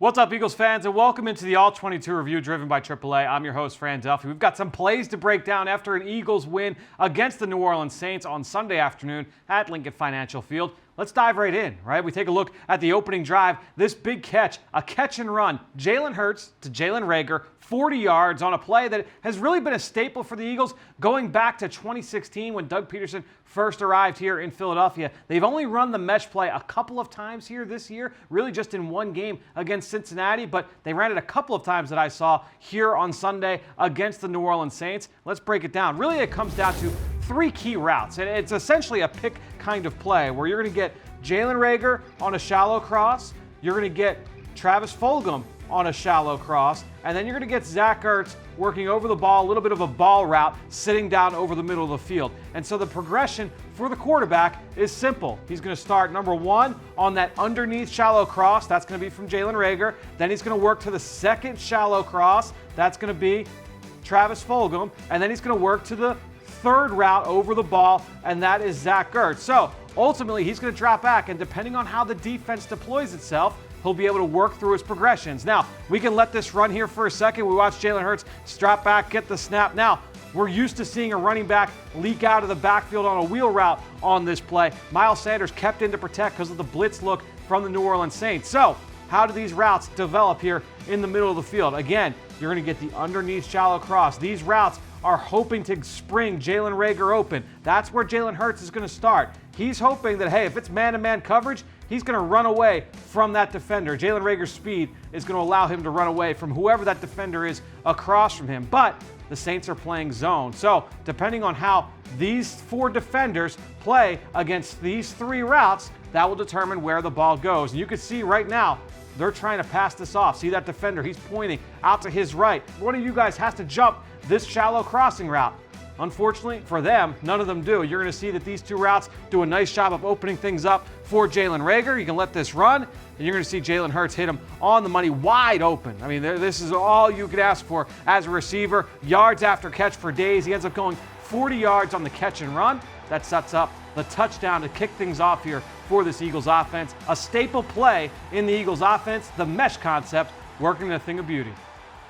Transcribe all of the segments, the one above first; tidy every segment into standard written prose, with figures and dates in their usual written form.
What's up, Eagles fans, and welcome into the All-22 review driven by AAA. I'm your host, Fran Duffy. We've got some plays to break down after an Eagles win against the New Orleans Saints on Sunday afternoon at Lincoln Financial Field. Let's dive right in, right? We take a look at the opening drive. This big catch, a catch and run. Jalen Hurts to Jalen Reagor, 40 yards on a play that has really been a staple for the Eagles going back to 2016 when Doug Peterson first arrived here in Philadelphia. They've only run the mesh play a couple of times here this year, really just in one game against Cincinnati, but they ran it a couple of times that I saw here on Sunday against the New Orleans Saints. Let's break it down. Really, it comes down to three key routes, and it's essentially a pick kind of play where you're going to get Jalen Reagor on a shallow cross, you're going to get Travis Fulgham on a shallow cross, and then you're going to get Zach Ertz working over the ball, a little bit of a ball route, sitting down over the middle of the field. And so the progression for the quarterback is simple. He's going to start, number one, on that underneath shallow cross. That's going to be from Jalen Reagor. Then he's going to work to the second shallow cross. That's going to be Travis Fulgham. And then he's going to work to the third route over the ball, and that is Zach Ertz. So ultimately, he's going to drop back, and depending on how the defense deploys itself, he'll be able to work through his progressions. Now, we can let this run here for a second. We watch Jalen Hurts drop back, get the snap. Now, we're used to seeing a running back leak out of the backfield on a wheel route on this play. Miles Sanders kept in to protect because of the blitz look from the New Orleans Saints. So, how do these routes develop here in the middle of the field? Again, you're going to get the underneath shallow cross. These routes are hoping to spring Jalen Reagor open. That's where Jalen Hurts is going to start. He's hoping that, hey, if it's man-to-man coverage, he's going to run away from that defender. Jalen Reagor's speed is going to allow him to run away from whoever that defender is across from him. But the Saints are playing zone. So depending on how these four defenders play against these three routes, that will determine where the ball goes. And you can see right now, they're trying to pass this off. See that defender? He's pointing out to his right. One of you guys has to jump this shallow crossing route. Unfortunately for them, none of them do. You're going to see that these two routes do a nice job of opening things up for Jalen Reagor. You can let this run, and you're going to see Jalen Hurts hit him on the money, wide open. I mean, this is all you could ask for as a receiver. Yards after catch for days. He ends up going 40 yards on the catch and run. That sets up the touchdown to kick things off here for this Eagles offense. A staple play in the Eagles offense, the mesh concept, working a thing of beauty.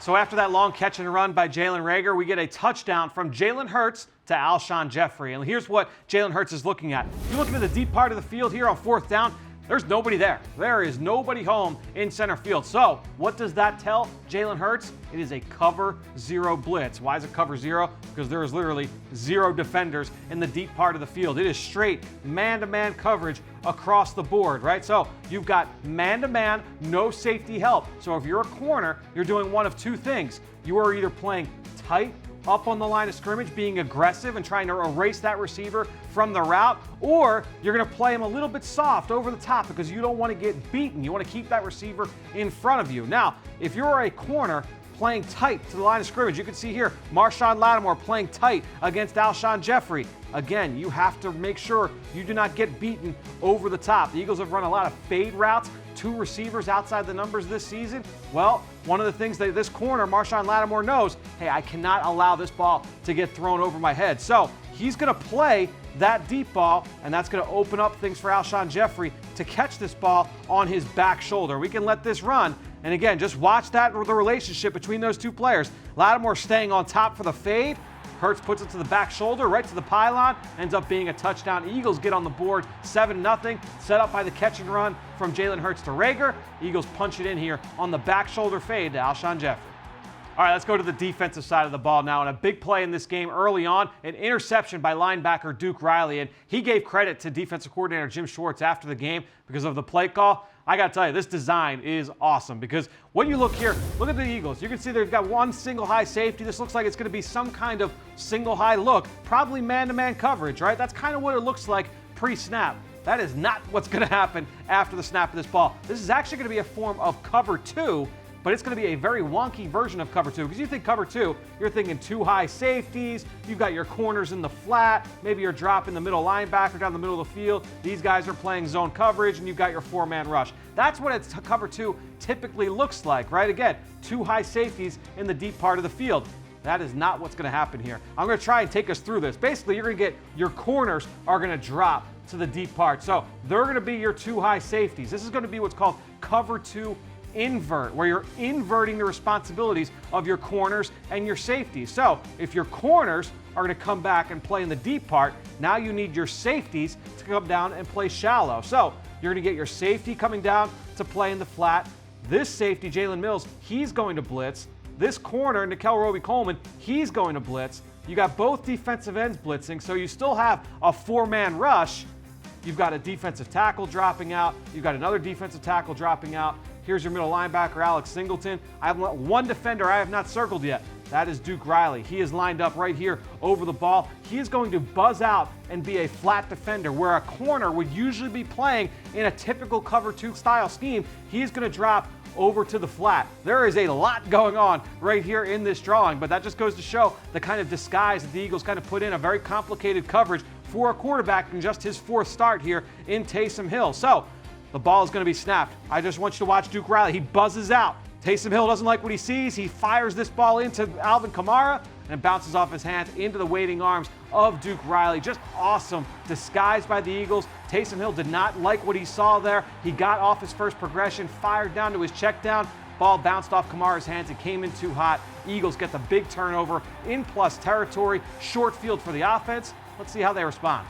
So after that long catch and run by Jalen Reagor, we get a touchdown from Jalen Hurts to Alshon Jeffrey. And here's what Jalen Hurts is looking at. You're looking at the deep part of the field here on fourth down. There's nobody there. There is nobody home in center field. So what does that tell Jalen Hurts? It is a cover zero blitz. Why is it cover zero? Because there is literally zero defenders in the deep part of the field. It is straight man-to-man coverage across the board, right? So you've got man-to-man, no safety help. So if you're a corner, you're doing one of two things. You are either playing tight up on the line of scrimmage, being aggressive and trying to erase that receiver from the route, or you're going to play him a little bit soft over the top because you don't want to get beaten. You want to keep that receiver in front of you. Now, if you're a corner playing tight to the line of scrimmage, you can see here Marshon Lattimore playing tight against Alshon Jeffrey. Again, you have to make sure you do not get beaten over the top. The Eagles have run a lot of fade routes, two receivers outside the numbers this season. Well, one of the things that this corner, Marshon Lattimore, knows, hey, I cannot allow this ball to get thrown over my head. So he's going to play that deep ball, and that's going to open up things for Alshon Jeffrey to catch this ball on his back shoulder. We can let this run. And again, just watch the relationship between those two players. Lattimore staying on top for the fade. Hurts puts it to the back shoulder, right to the pylon, ends up being a touchdown. Eagles get on the board 7-0, set up by the catch and run from Jalen Hurts to Reagor. Eagles punch it in here on the back shoulder fade to Alshon Jeffrey. All right, let's go to the defensive side of the ball now. And a big play in this game early on, an interception by linebacker Duke Riley. And he gave credit to defensive coordinator Jim Schwartz after the game because of the play call. I got to tell you, this design is awesome because when you look here, look at the Eagles. You can see they've got one single high safety. This looks like it's going to be some kind of single high look, probably man-to-man coverage, right? That's kind of what it looks like pre-snap. That is not what's going to happen after the snap of this ball. This is actually going to be a form of cover two, but it's going to be a very wonky version of cover two because you think cover two, you're thinking two high safeties, you've got your corners in the flat, maybe you're dropping the middle linebacker down the middle of the field, these guys are playing zone coverage, and you've got your four-man rush. That's what it's cover two typically looks like, right? Again, two high safeties in the deep part of the field. That is not what's going to happen here. I'm going to try and take us through this. Basically, you're going to get your corners are going to drop to the deep part. So they're going to be your two high safeties. This is going to be what's called cover two invert, where you're inverting the responsibilities of your corners and your safeties. So if your corners are going to come back and play in the deep part, now you need your safeties to come down and play shallow. So you're going to get your safety coming down to play in the flat. This safety, Jalen Mills, he's going to blitz. This corner, Nickel Roby-Coleman, he's going to blitz. You got both defensive ends blitzing, so you still have a four-man rush. You've got a defensive tackle dropping out. You've got another defensive tackle dropping out. Here's your middle linebacker, Alex Singleton. I have one defender I have not circled yet. That is Duke Riley. He is lined up right here over the ball. He is going to buzz out and be a flat defender, where a corner would usually be playing in a typical cover two style scheme. He's going to drop over to the flat. There is a lot going on right here in this drawing, but that just goes to show the kind of disguise that the Eagles kind of put in, a very complicated coverage for a quarterback in just his fourth start here in Taysom Hill. So the ball is going to be snapped. I just want you to watch Duke Riley. He buzzes out. Taysom Hill doesn't like what he sees. He fires this ball into Alvin Kamara, and it bounces off his hands into the waiting arms of Duke Riley. Just awesome, disguised by the Eagles. Taysom Hill did not like what he saw there. He got off his first progression, fired down to his check down. Ball bounced off Kamara's hands. It came in too hot. Eagles get the big turnover in plus territory. Short field for the offense. Let's see how they respond.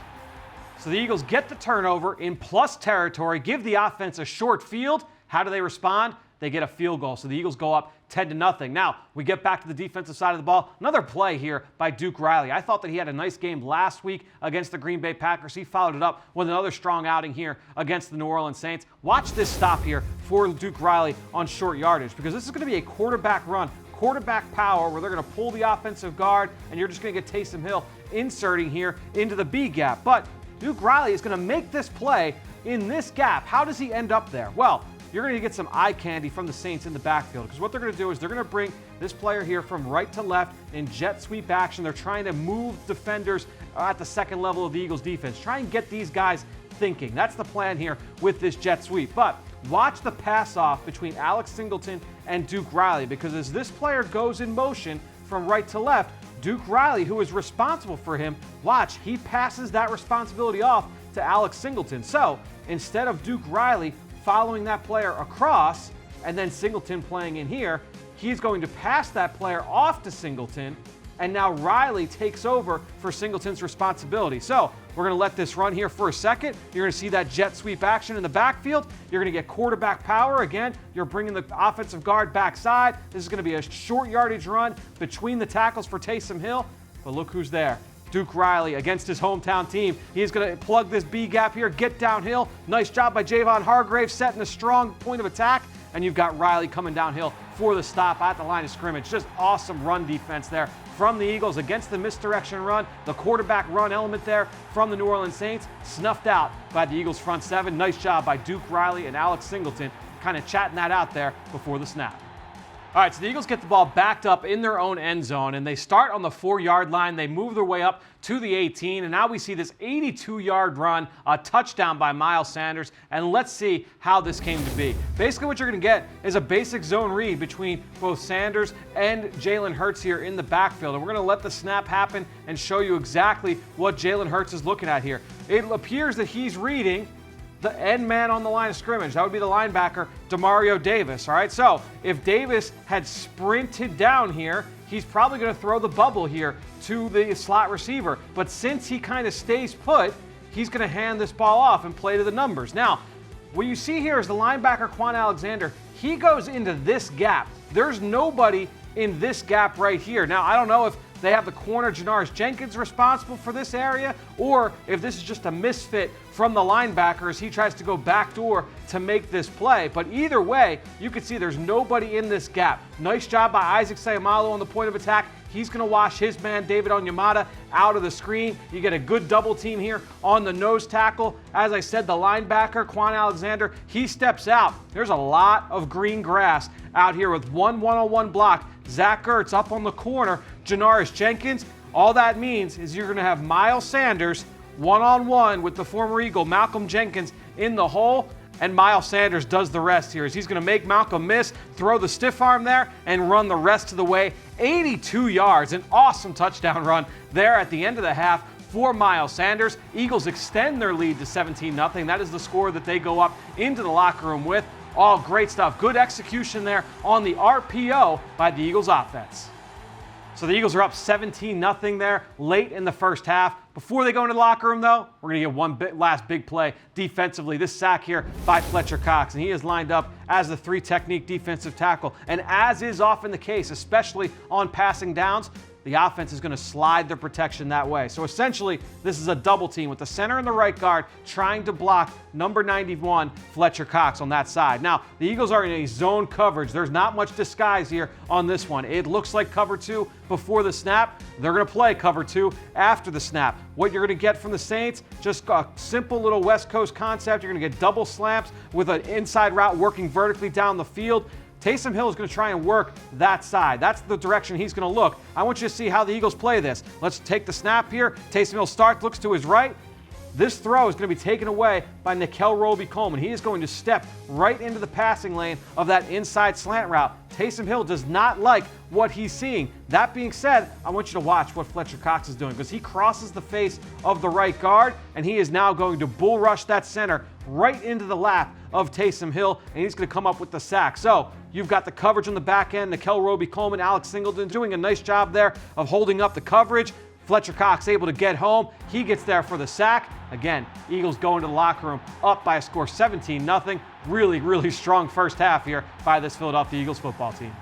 So the Eagles get the turnover in plus territory, give the offense a short field. How do they respond? They get a field goal. So the Eagles go up 10-0. Now, we get back to the defensive side of the ball. Another play here by Duke Riley. I thought that he had a nice game last week against the Green Bay Packers. He followed it up with another strong outing here against the New Orleans Saints. Watch this stop here for Duke Riley on short yardage, because this is going to be a quarterback run, quarterback power, where they're going to pull the offensive guard, and you're just going to get Taysom Hill inserting here into the B gap. But Duke Riley is going to make this play in this gap. How does he end up there? Well, you're going to get some eye candy from the Saints in the backfield, because what they're going to do is they're going to bring this player here from right to left in jet sweep action. They're trying to move defenders at the second level of the Eagles defense. Try and get these guys thinking. That's the plan here with this jet sweep. But watch the pass off between Alex Singleton and Duke Riley, because as this player goes in motion from right to left, Duke Riley, who is responsible for him, watch, he passes that responsibility off to Alex Singleton. So instead of Duke Riley following that player across and then Singleton playing in here, he's going to pass that player off to Singleton, and now Riley takes over for Singleton's responsibility. So we're going to let this run here for a second. You're going to see that jet sweep action in the backfield. You're going to get quarterback power. Again, you're bringing the offensive guard backside. This is going to be a short yardage run between the tackles for Taysom Hill. But look who's there. Duke Riley against his hometown team. He's going to plug this B gap here, get downhill. Nice job by Javon Hargrave setting a strong point of attack. And you've got Riley coming downhill for the stop at the line of scrimmage. Just awesome run defense there from the Eagles against the misdirection run. The quarterback run element there from the New Orleans Saints snuffed out by the Eagles front seven. Nice job by Duke Riley and Alex Singleton kind of chatting that out there before the snap. All right, so the Eagles get the ball backed up in their own end zone, and they start on the 4-yard line. They move their way up to the 18, and now we see this 82-yard run, a touchdown by Miles Sanders, and let's see how this came to be. Basically, what you're going to get is a basic zone read between both Sanders and Jalen Hurts here in the backfield, and we're going to let the snap happen and show you exactly what Jalen Hurts is looking at here. It appears that he's reading the end man on the line of scrimmage. That would be the linebacker, Demario Davis. All right, so if Davis had sprinted down here, he's probably going to throw the bubble here to the slot receiver. But since he kind of stays put, he's going to hand this ball off and play to the numbers. Now, what you see here is the linebacker, Quan Alexander. He goes into this gap. There's nobody in this gap right here. Now, I don't know if they have the corner, Janoris Jenkins, responsible for this area, or if this is just a misfit from the linebacker as he tries to go backdoor to make this play. But either way, you can see there's nobody in this gap. Nice job by Isaac Sayamalu on the point of attack. He's going to wash his man, David Onyemata, out of the screen. You get a good double team here on the nose tackle. As I said, the linebacker, Quan Alexander, he steps out. There's a lot of green grass out here with one one-on-one block. Zach Ertz up on the corner, Janoris Jenkins. All that means is you're going to have Miles Sanders one-on-one with the former Eagle, Malcolm Jenkins, in the hole. And Miles Sanders does the rest here. He's going to make Malcolm miss, throw the stiff arm there, and run the rest of the way. 82 yards, an awesome touchdown run there at the end of the half for Miles Sanders. Eagles extend their lead to 17-0. That is the score that they go up into the locker room with. All great stuff. Good execution there on the RPO by the Eagles offense. So the Eagles are up 17-0 there late in the first half. Before they go into the locker room, though, we're going to get one last big play defensively. This sack here by Fletcher Cox, and he is lined up as the 3-technique defensive tackle. And as is often the case, especially on passing downs, the offense is going to slide their protection that way. So essentially, this is a double team with the center and the right guard trying to block number 91, Fletcher Cox, on that side. Now, the Eagles are in a zone coverage. There's not much disguise here on this one. It looks like cover 2 before the snap. They're going to play cover 2 after the snap. What you're going to get from the Saints, just a simple little West Coast concept. You're going to get double slants with an inside route working vertically down the field. Taysom Hill is going to try and work that side. That's the direction he's going to look. I want you to see how the Eagles play this. Let's take the snap here. Taysom Hill starts, looks to his right. This throw is going to be taken away by Nikel Roby-Coleman. He is going to step right into the passing lane of that inside slant route. Taysom Hill does not like what he's seeing. That being said, I want you to watch what Fletcher Cox is doing, because he crosses the face of the right guard, and he is now going to bull rush that center right into the lap of Taysom Hill, and he's going to come up with the sack. So you've got the coverage on the back end. Nikel Roby-Coleman, Alex Singleton doing a nice job there of holding up the coverage. Fletcher Cox able to get home. He gets there for the sack. Again, Eagles go into the locker room up by a score 17-0. Really, really strong first half here by this Philadelphia Eagles football team.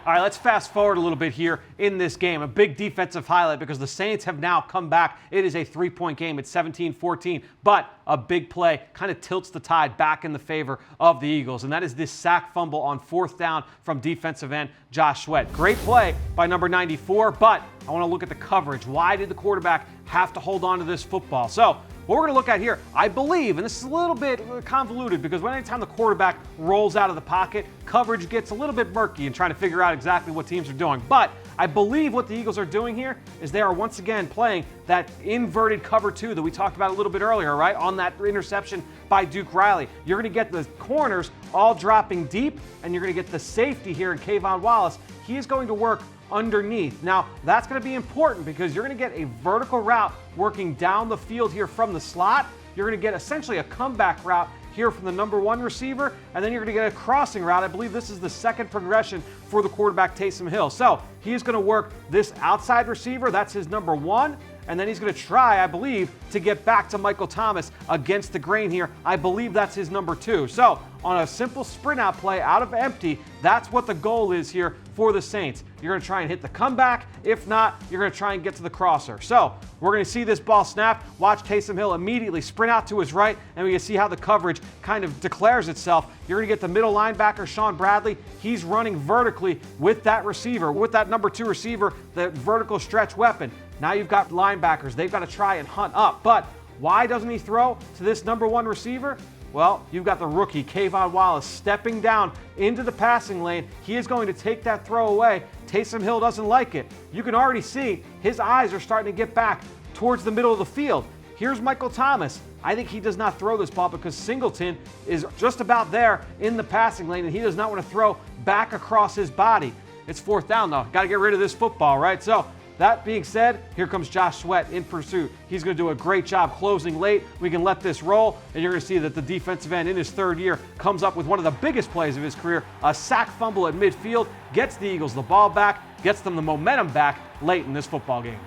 All right, let's fast forward a little bit here in this game. A big defensive highlight because the Saints have now come back. It is a 3-point game. It's 17-14, but a big play kind of tilts the tide back in the favor of the Eagles, and that is this sack fumble on 4th down from defensive end Josh Sweat. Great play by number 94, but I want to look at the coverage. Why did the quarterback have to hold on to this football? So what we're going to look at here, I believe, and this is a little bit convoluted because anytime the quarterback rolls out of the pocket, coverage gets a little bit murky in trying to figure out exactly what teams are doing. But I believe what the Eagles are doing here is they are once again playing that inverted cover 2 that we talked about a little bit earlier, right? On that interception by Duke Riley. You're going to get the corners all dropping deep, and you're going to get the safety here in Kayvon Wallace. He is going to work underneath. Now, that's going to be important because you're going to get a vertical route working down the field here from the slot. You're going to get essentially a comeback route here from the number 1 receiver, and then you're going to get a crossing route. I believe this is the second progression for the quarterback, Taysom Hill. So he is going to work this outside receiver. That's his number 1. And then he's going to try, I believe, to get back to Michael Thomas against the grain here. I believe that's his number 2. So on a simple sprint out play out of empty, that's what the goal is here for the Saints. You're going to try and hit the comeback. If not, you're going to try and get to the crosser. So we're going to see this ball snap. Watch Taysom Hill immediately sprint out to his right, and we can see how the coverage kind of declares itself. You're going to get the middle linebacker, Shawn Bradley. He's running vertically with that receiver, with that number 2 receiver, the vertical stretch weapon. Now you've got linebackers. They've got to try and hunt up. But why doesn't he throw to this number 1 receiver? Well, you've got the rookie, Kayvon Wallace, stepping down into the passing lane. He is going to take that throw away. Taysom Hill doesn't like it. You can already see his eyes are starting to get back towards the middle of the field. Here's Michael Thomas. I think he does not throw this ball because Singleton is just about there in the passing lane, and he does not want to throw back across his body. It's 4th down, though. Got to get rid of this football, right? So that being said, here comes Josh Sweat in pursuit. He's going to do a great job closing late. We can let this roll, and you're going to see that the defensive end in his 3rd year comes up with one of the biggest plays of his career, a sack fumble at midfield, gets the Eagles the ball back, gets them the momentum back late in this football game.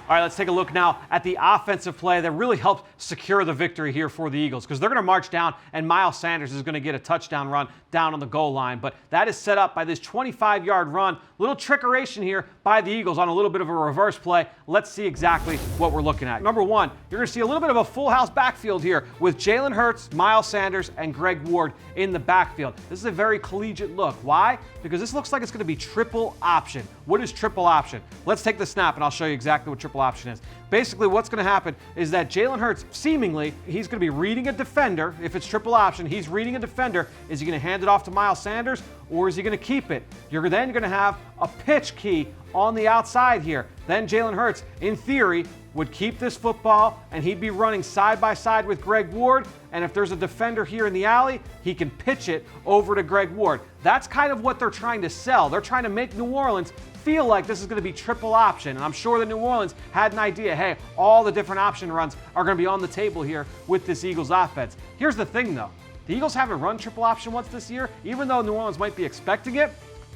All right, let's take a look now at the offensive play that really helped secure the victory here for the Eagles, because they're going to march down and Miles Sanders is going to get a touchdown run down on the goal line. But that is set up by this 25-yard run. Little trickeration here by the Eagles on a little bit of a reverse play. Let's see exactly what we're looking at. Number 1, you're going to see a little bit of a full house backfield here with Jalen Hurts, Miles Sanders, and Greg Ward in the backfield. This is a very collegiate look. Why? Because this looks like it's going to be triple option. What is triple option? Let's take the snap and I'll show you exactly what triple option is. Basically, what's going to happen is that Jalen Hurts, seemingly, he's going to be reading a defender. If it's triple option, he's reading a defender. Is he going to hand it off to Miles Sanders, or is he going to keep it? You're then going to have a pitch key on the outside here. Then Jalen Hurts, in theory, would keep this football, and he'd be running side by side with Greg Ward. And if there's a defender here in the alley, he can pitch it over to Greg Ward. That's kind of what they're trying to sell. They're trying to make New Orleans feel like this is going to be triple option. And I'm sure that New Orleans had an idea, hey, all the different option runs are going to be on the table here with this Eagles offense. Here's the thing, though. The Eagles haven't run triple option once this year. Even though New Orleans might be expecting it,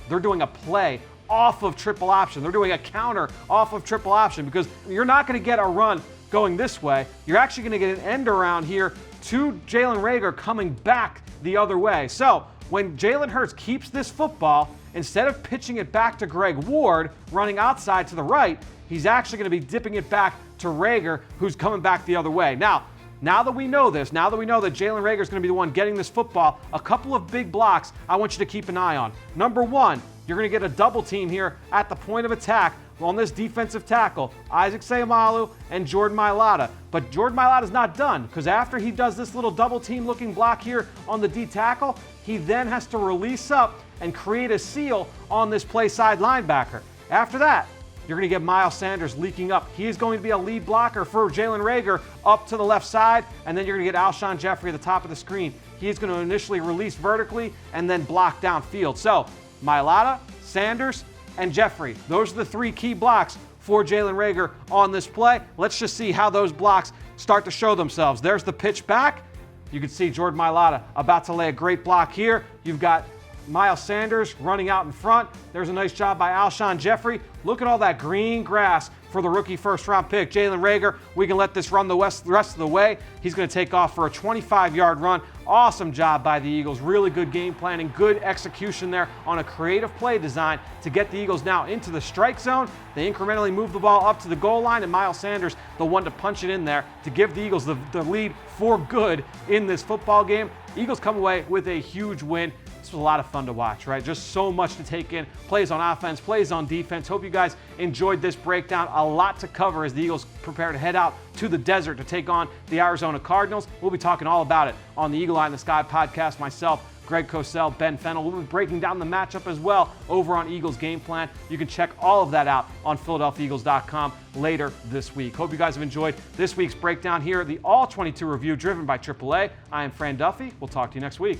they're doing a play off of triple option. They're doing a counter off of triple option because you're not going to get a run going this way. You're actually going to get an end around here to Jalen Reagor coming back the other way. So when Jalen Hurts keeps this football, instead of pitching it back to Greg Ward, running outside to the right, he's actually going to be dipping it back to Reagor, who's coming back the other way. Now that we know this, now that we know that Jalen Reagor is going to be the one getting this football, a couple of big blocks I want you to keep an eye on. Number one, you're going to get a double team here at the point of attack on this defensive tackle, Isaac Seumalo and Jordan Mailata. But Jordan Mailata is not done, because after he does this little double team looking block here on the D tackle, he then has to release up and create a seal on this play side linebacker. After that, you're going to get Miles Sanders leaking up. He is going to be a lead blocker for Jalen Reagor up to the left side, and then you're going to get Alshon Jeffrey at the top of the screen. He is going to initially release vertically and then block downfield. So Mailata, Sanders, and Jeffrey. Those are the three key blocks for Jalen Reagor on this play. Let's just see how those blocks start to show themselves. There's the pitch back. You can see Jordan Mailata about to lay a great block here. You've got Miles Sanders running out in front. There's a nice job by Alshon Jeffrey. Look at all that green grass for the rookie first-round pick, Jalen Reagor. We can let this run the rest of the way. He's going to take off for a 25-yard run. Awesome job by the Eagles. Really good game planning, good execution there on a creative play design to get the Eagles now into the strike zone. They incrementally move the ball up to the goal line, and Miles Sanders, the one to punch it in there to give the Eagles the lead for good in this football game. Eagles come away with a huge win. This was a lot of fun to watch, right? Just so much to take in. Plays on offense, plays on defense. Hope you guys enjoyed this breakdown. A lot to cover as the Eagles prepare to head out to the desert to take on the Arizona Cardinals. We'll be talking all about it on the Eagle Eye in the Sky podcast. Myself, Greg Cosell, Ben Fennell. We'll be breaking down the matchup as well over on Eagles Game Plan. You can check all of that out on PhiladelphiaEagles.com later this week. Hope you guys have enjoyed this week's breakdown here at the All-22 review driven by AAA. I am Fran Duffy. We'll talk to you next week.